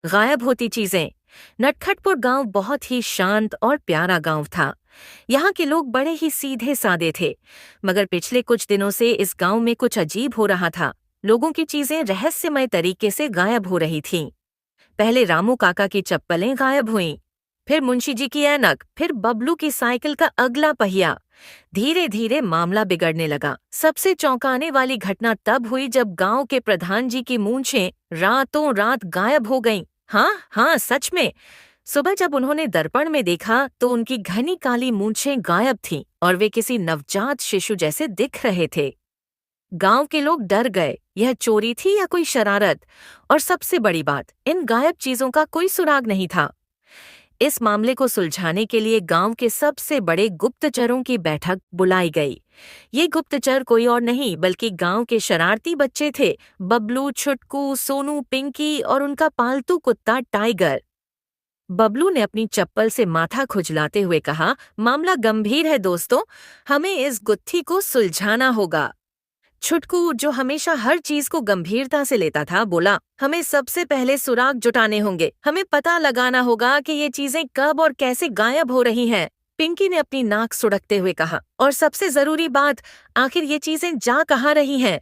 गायब होती चीजें। नटखटपुर गांव बहुत ही शांत और प्यारा गांव था। यहाँ के लोग बड़े ही सीधे सादे थे। मगर पिछले कुछ दिनों से इस गांव में कुछ अजीब हो रहा था। लोगों की चीजें रहस्यमय तरीके से गायब हो रही थीं। पहले रामू काका की चप्पलें गायब हुईं, फिर मुंशी जी की ऐनक, फिर बबलू की साइकिल का अगला पहिया। धीरे धीरे मामला बिगड़ने लगा। सबसे चौंकाने वाली घटना तब हुई जब गांव के प्रधान जी की मूंछें रातों रात गायब हो गईं। हाँ हाँ, सच में। सुबह जब उन्होंने दर्पण में देखा तो उनकी घनी काली मूंछें गायब थीं और वे किसी नवजात शिशु जैसे दिख रहे थे। गांव के लोग डर गए। यह चोरी थी या कोई शरारत? और सबसे बड़ी बात, इन गायब चीजों का कोई सुराग नहीं था। इस मामले को सुलझाने के लिए गांव के सबसे बड़े गुप्तचरों की बैठक बुलाई गई। ये गुप्तचर कोई और नहीं बल्कि गांव के शरारती बच्चे थे। बबलू, छुटकू, सोनू, पिंकी और उनका पालतू कुत्ता टाइगर। बबलू ने अपनी चप्पल से माथा खुजलाते हुए कहा, मामला गंभीर है दोस्तों, हमें इस गुत्थी को सुलझाना होगा। छुटकू, जो हमेशा हर चीज को गंभीरता से लेता था, बोला, हमें सबसे पहले सुराग जुटाने होंगे। हमें पता लगाना होगा कि ये चीजें कब और कैसे गायब हो रही हैं। पिंकी ने अपनी नाक सुड़कते हुए कहा, और सबसे जरूरी बात, आखिर ये चीजें जा कहाँ रही हैं।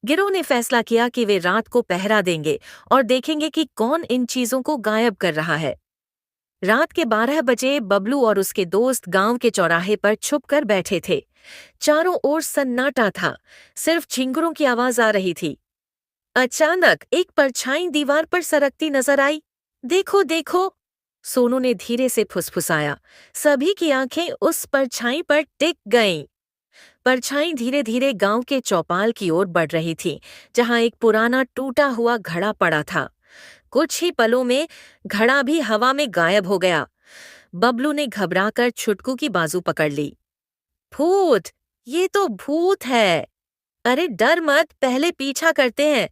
गिरोह ने फैसला किया कि वे रात को पहरा देंगे और देखेंगे कि कौन इन चीजों को गायब कर रहा है। रात के 12 बजे बबलू और उसके दोस्त गांव के चौराहे पर छुपकर बैठे थे। चारों ओर सन्नाटा था, सिर्फ झिंगुरों की आवाज आ रही थी। अचानक एक परछाई दीवार पर सरकती नजर आई। देखो देखो, सोनू ने धीरे से फुसफुसाया। सभी की आंखें उस परछाई पर टिक गईं। परछाई धीरे धीरे गांव के चौपाल की ओर बढ़ रही थी, जहां एक पुराना टूटा हुआ घड़ा पड़ा था। कुछ ही पलों में घड़ा भी हवा में गायब हो गया। बबलू ने घबराकर छुटकू की बाजू पकड़ ली। भूत! ये तो भूत है। अरे डर मत, पहले पीछा करते हैं,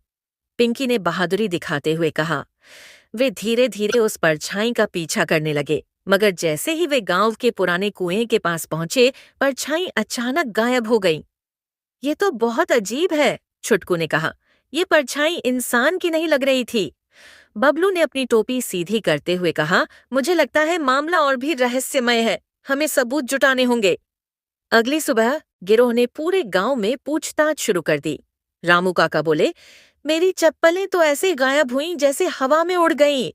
पिंकी ने बहादुरी दिखाते हुए कहा। वे धीरे धीरे उस परछाई का पीछा करने लगे, मगर जैसे ही वे गांव के पुराने कुएं के पास पहुंचे, परछाई अचानक गायब हो गई। ये तो बहुत अजीब है, छुटकू ने कहा। ये परछाई इंसान की नहीं लग रही थी। बबलू ने अपनी टोपी सीधी करते हुए कहा, मुझे लगता है मामला और भी रहस्यमय है। हमें सबूत जुटाने होंगे। अगली सुबह गिरोह ने पूरे गांव में पूछताछ शुरू कर दी। रामू काका बोले, मेरी चप्पलें तो ऐसे गायब हुईं जैसे हवा में उड़ गईं।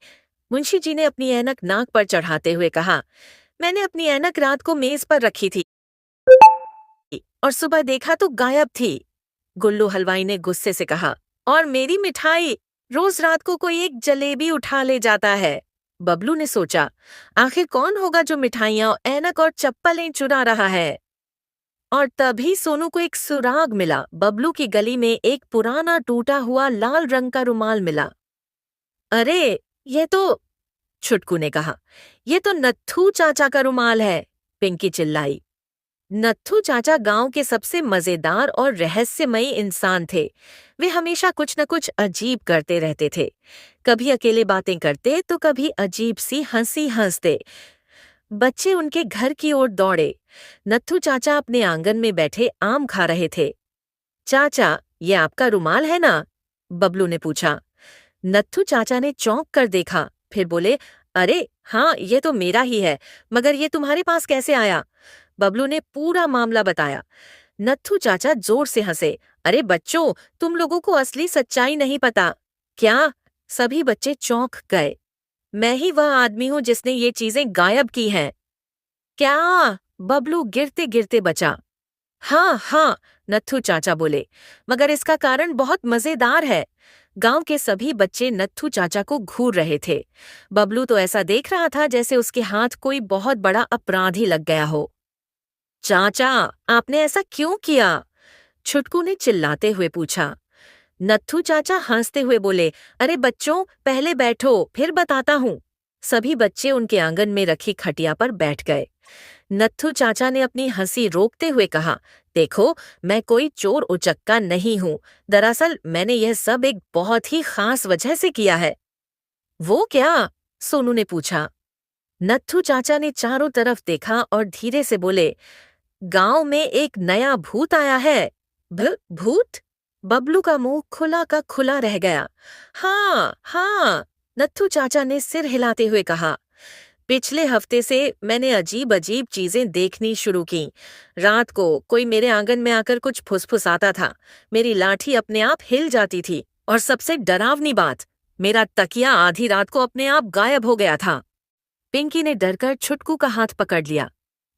मुंशी जी ने अपनी ऐनक नाक पर चढ़ाते हुए कहा, मैंने अपनी ऐनक रात को मेज पर रखी थी और सुबह देखा तो गायब थी। गुल्लू हलवाई ने गुस्से से कहा, और मेरी मिठाई, रोज रात को कोई एक जलेबी उठा ले जाता है। बबलू ने सोचा, आखिर कौन होगा जो मिठाइयां, ऐनक और चप्पलें चुरा रहा है। और तभी सोनू को एक सुराग मिला। बबलू की गली में एक पुराना टूटा हुआ लाल रंग का रुमाल मिला। अरे, ये तो, छुटकू ने कहा, ये तो नत्थू चाचा का रुमाल है। पिंकी चिल्लाई। नत्थू चाचा गांव के सबसे मजेदार और रहस्यमयी इंसान थे। वे हमेशा कुछ न कुछ अजीब करते रहते थे। कभी अकेले बातें करते तो कभी अजीब सी हंसी हंसते। बच्चे उनके घर की ओर दौड़े। नत्थू चाचा अपने आंगन में बैठे आम खा रहे थे। चाचा, ये आपका रुमाल है ना? बबलू ने पूछा। नत्थू चाचा ने चौंक कर देखा, फिर बोले, अरे हाँ, ये तो मेरा ही है, मगर ये तुम्हारे पास कैसे आया? बबलू ने पूरा मामला बताया। नत्थू चाचा जोर से हंसे। अरे बच्चों, तुम लोगों को असली सच्चाई नहीं पता। क्या? सभी बच्चे चौंक गए। मैं ही वह आदमी हूं जिसने ये चीजें गायब की हैं। क्या? बबलू गिरते गिरते बचा। हाँ हाँ, नत्थू चाचा बोले, मगर इसका कारण बहुत मजेदार है। गांव के सभी बच्चे नत्थू चाचा को घूर रहे थे। बबलू तो ऐसा देख रहा था जैसे उसके हाथ कोई बहुत बड़ा अपराध ही लग गया हो। चाचा, आपने ऐसा क्यों किया? छुटकू ने चिल्लाते हुए पूछा। नत्थू चाचा हंसते हुए बोले, अरे बच्चों, पहले बैठो, फिर बताता हूँ। सभी बच्चे उनके आंगन में रखी खटिया पर बैठ गए। नत्थू चाचा ने अपनी हंसी रोकते हुए कहा, देखो, मैं कोई चोर उचक्का नहीं हूँ। दरअसल मैंने यह सब एक बहुत ही खास वजह से किया है। वो क्या? सोनू ने पूछा। नत्थू चाचा ने चारों तरफ देखा और धीरे से बोले, गांव में एक नया भूत आया है। भूत? बबलू का मुंह खुला का खुला रह गया। हाँ हाँ, नत्थू चाचा ने सिर हिलाते हुए कहा, पिछले हफ्ते से मैंने अजीब अजीब चीजें देखनी शुरू की। रात को कोई मेरे आंगन में आकर कुछ फुसफुसाता था, मेरी लाठी अपने आप हिल जाती थी, और सबसे डरावनी बात, मेरा तकिया आधी रात को अपने आप गायब हो गया था। पिंकी ने डरकर छुटकू का हाथ पकड़ लिया।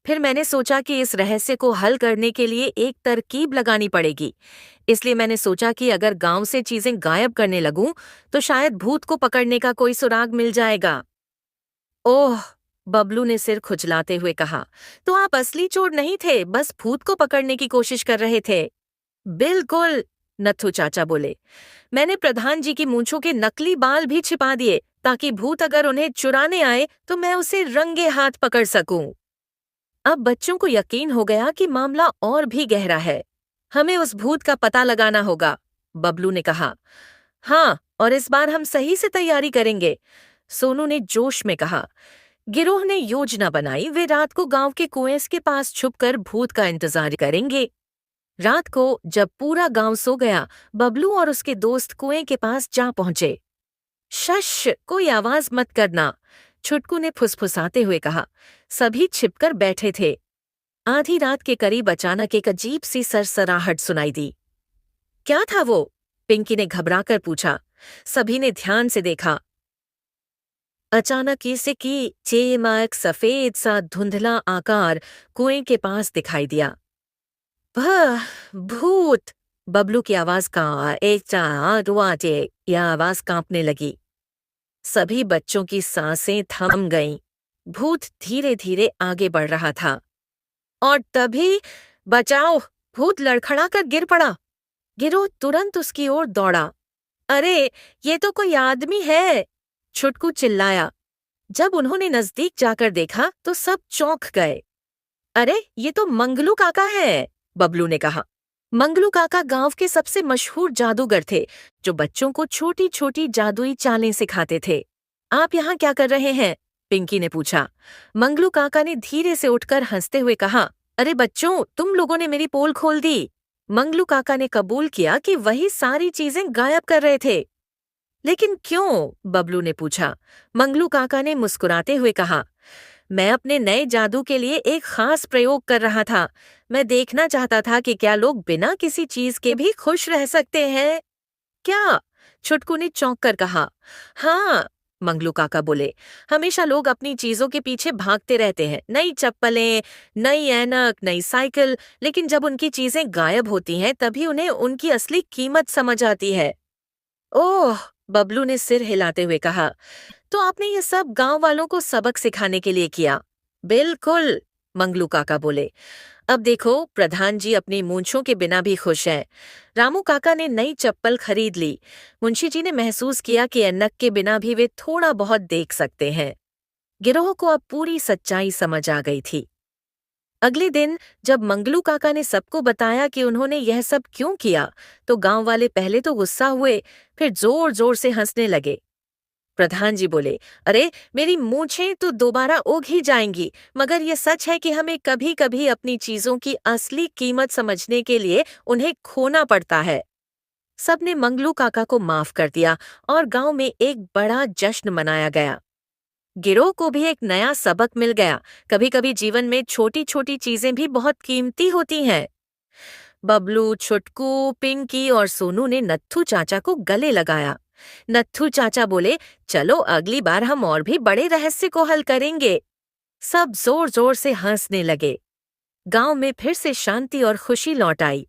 फिर मैंने सोचा कि इस रहस्य को हल करने के लिए एक तरकीब लगानी पड़ेगी। इसलिए मैंने सोचा कि अगर गांव से चीजें गायब करने लगूं, तो शायद भूत को पकड़ने का कोई सुराग मिल जाएगा। ओह! बबलू ने सिर खुजलाते हुए कहा, तो आप असली चोर नहीं थे, बस भूत को पकड़ने की कोशिश कर रहे थे। बिल्कुल, नत्थू चाचा बोले। मैंने प्रधान जी की मूंछों के नकली बाल भी छिपा दिए, ताकि भूत अगर उन्हें चुराने आए तो मैं उसे रंगे हाथ पकड़ सकूं। अब बच्चों को यकीन हो गया कि मामला और भी गहरा है। हमें उस भूत का पता लगाना होगा, बबलू ने कहा। हाँ, और इस बार हम सही से तैयारी करेंगे, सोनू ने जोश में कहा। गिरोह ने योजना बनाई, वे रात को गांव के कुएं के पास छुपकर भूत का इंतजार करेंगे। रात को जब पूरा गांव सो गया, बबलू और उसके दोस्त कुएं के पास जा पहुंचे। शश, कोई आवाज मत करना, छुटकू ने फुसफुसाते हुए कहा। सभी छिपकर बैठे थे। आधी रात के करीब अचानक एक अजीब सी सरसराहट सुनाई दी। क्या था वो? पिंकी ने घबराकर पूछा। सभी ने ध्यान से देखा। अचानक से की चेमक सफेद सा धुंधला आकार कुएं के पास दिखाई दिया। भः भूत, बबलू की आवाज यह आवाज कांपने लगी। सभी बच्चों की सांसें थम गईं। भूत धीरे धीरे आगे बढ़ रहा था। और तभी बचाओ! भूत लड़खड़ाकर गिर पड़ा। गिरोह तुरंत उसकी ओर दौड़ा। अरे, ये तो कोई आदमी है, छुटकू चिल्लाया। जब उन्होंने नजदीक जाकर देखा तो सब चौंक गए। अरे, ये तो मंगलू काका है, बबलू ने कहा। मंगलू काका गांव के सबसे मशहूर जादूगर थे, जो बच्चों को छोटी छोटी जादुई चालें सिखाते थे। आप यहाँ क्या कर रहे हैं? पिंकी ने पूछा। मंगलू काका ने धीरे से उठकर हंसते हुए कहा, अरे बच्चों, तुम लोगों ने मेरी पोल खोल दी। मंगलू काका ने कबूल किया कि वही सारी चीजें गायब कर रहे थे। लेकिन क्यों? बबलू ने पूछा। मंगलू काका ने मुस्कुराते हुए कहा, मैं अपने नए जादू के लिए एक खास प्रयोग कर रहा था। मैं देखना चाहता था कि क्या लोग बिना किसी चीज के भी खुश रह सकते हैं। क्या? छुटकू ने चौंक कर कहा। हाँ, मंगलू काका बोले, हमेशा लोग अपनी चीजों के पीछे भागते रहते हैं, नई चप्पलें, नई ऐनक, नई साइकिल, लेकिन जब उनकी चीजें गायब होती हैं तभी उन्हें उनकी असली कीमत समझ आती है। ओह, बबलू ने सिर हिलाते हुए कहा, तो आपने ये सब गांव वालों को सबक सिखाने के लिए किया? बिल्कुल, मंगलू काका बोले। अब देखो, प्रधान जी अपनी मूंछों के बिना भी खुश हैं। रामू काका ने नई चप्पल खरीद ली। मुंशी जी ने महसूस किया कि ऐनक के बिना भी वे थोड़ा बहुत देख सकते हैं। गिरोह को अब पूरी सच्चाई समझ आ गई थी। अगले दिन जब मंगलू काका ने सबको बताया कि उन्होंने यह सब क्यों किया, तो गांव वाले पहले तो गुस्सा हुए, फिर जोर जोर से हंसने लगे। प्रधान जी बोले, अरे मेरी मूंछें तो दोबारा उग ही जाएंगी, मगर ये सच है कि हमें कभी कभी अपनी चीजों की असली कीमत समझने के लिए उन्हें खोना पड़ता है। सबने मंगलू काका को माफ कर दिया और गांव में एक बड़ा जश्न मनाया गया। गिरोह को भी एक नया सबक मिल गया, कभी कभी जीवन में छोटी छोटी चीजें भी बहुत कीमती होती हैं। बबलू, छुटकू, पिंकी और सोनू ने नत्थू चाचा को गले लगाया। नत्थू चाचा बोले, चलो अगली बार हम और भी बड़े रहस्य को हल करेंगे। सब जोर जोर से हंसने लगे। गांव में फिर से शांति और खुशी लौट आई।